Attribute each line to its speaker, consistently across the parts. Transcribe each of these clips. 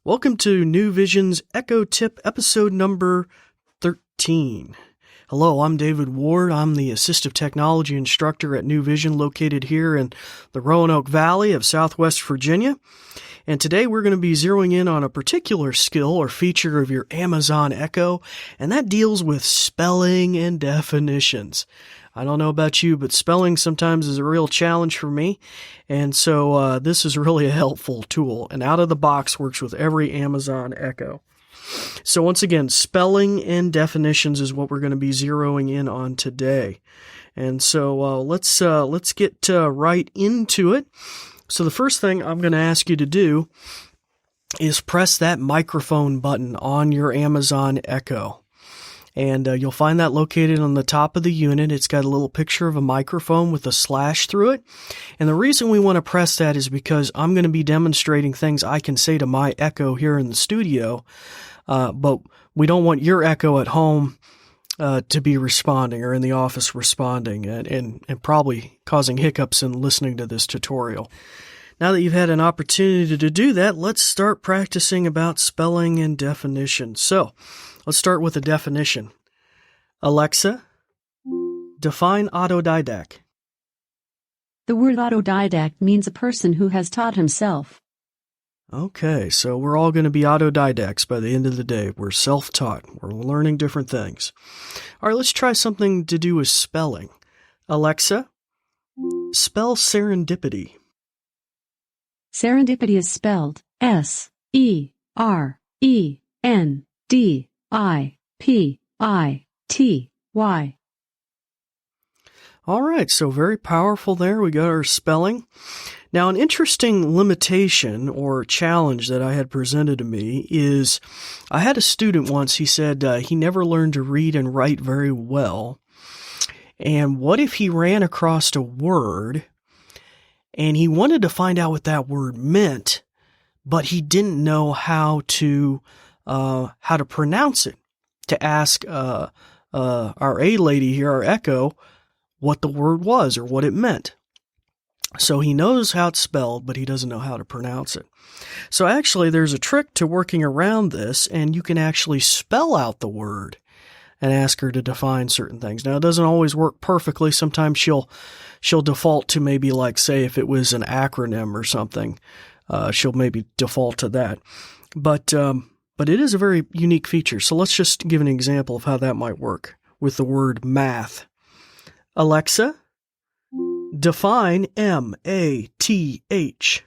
Speaker 1: Welcome to New Vision's Echo Tip episode number 13. Hello, I'm David Ward. I'm the Assistive Technology Instructor at New Vision located here in the Roanoke Valley of Southwest Virginia. And today we're going to be zeroing in on a particular skill or feature of your Amazon Echo, and that deals with spelling and definitions. I don't know about you, but spelling sometimes is a real challenge for me, and so this is really a helpful tool, and out of the box works with every Amazon Echo. So once again, spelling and definitions is what we're going to be zeroing in on today. And so let's get right into it. So the first thing I'm going to ask you to do is press that microphone button on your Amazon Echo. And you'll find that located on the top of the unit. It's got a little picture of a microphone with a slash through it. And the reason we want to press that is because I'm going to be demonstrating things I can say to my Echo here in the studio, but we don't want your Echo at home to be responding or in the office responding and probably causing hiccups in listening to this tutorial. Now that you've had an opportunity to do that, let's start practicing about spelling and definition. So let's start with a definition. Alexa, define autodidact.
Speaker 2: The word autodidact means a person who has taught himself.
Speaker 1: Okay, so we're all going to be autodidacts by the end of the day. We're self-taught. We're learning different things. All right, let's try something to do with spelling. Alexa, spell serendipity.
Speaker 2: Serendipity is spelled S-E-R-E-N-D-I-P-I-T-Y.
Speaker 1: All right, so very powerful there. We got our spelling. Now, an interesting limitation or challenge that I had presented to me is I had a student once, he said he never learned to read and write very well. And what if he ran across a word and he wanted to find out what that word meant, but he didn't know how to pronounce it, to ask our A lady here, our Echo, what the word was or what it meant. So he knows how it's spelled, but he doesn't know how to pronounce it. So actually, there's a trick to working around this, and you can actually spell out the word and ask her to define certain things. Now, it doesn't always work perfectly. Sometimes she'll default to maybe, like, say, if it was an acronym or something, she'll maybe default to that. But it is a very unique feature. So let's just give an example of how that might work with the word math. Alexa, define M-A-T-H.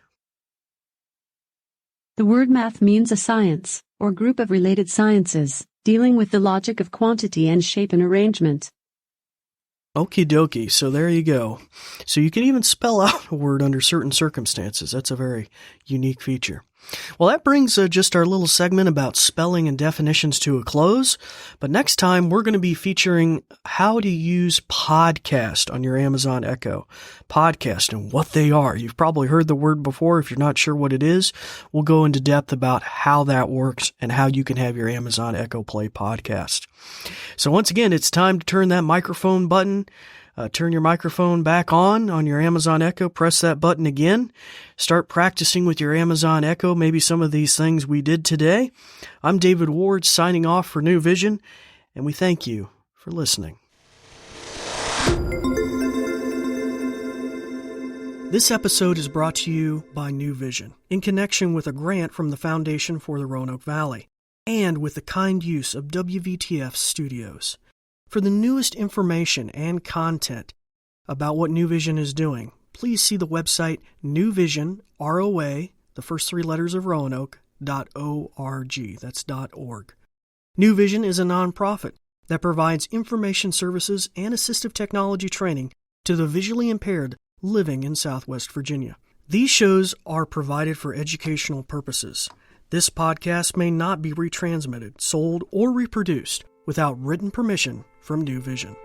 Speaker 2: The word math means a science, or group of related sciences, dealing with the logic of quantity and shape and arrangement.
Speaker 1: Okie dokie, so there you go. So you can even spell out a word under certain circumstances. That's a very unique feature. Well, that brings just our little segment about spelling and definitions to a close. But next time, we're going to be featuring how to use podcast on your Amazon Echo. Podcast and what they are. You've probably heard the word before. If you're not sure what it is, we'll go into depth about how that works and how you can have your Amazon Echo play podcast. So once again, it's time to turn that microphone button. Turn your microphone back on your Amazon Echo. Press that button again. Start practicing with your Amazon Echo, maybe some of these things we did today. I'm David Ward signing off for New Vision, and we thank you for listening. This episode is brought to you by New Vision in connection with a grant from the Foundation for the Roanoke Valley and with the kind use of WVTF Studios. For the newest information and content about what New Vision is doing, please see the website newvision, ROA, the first three letters of Roanoke, .org. That's .org. New Vision is a nonprofit that provides information services and assistive technology training to the visually impaired living in Southwest Virginia. These shows are provided for educational purposes. This podcast may not be retransmitted, sold, or reproduced without written permission from New Vision.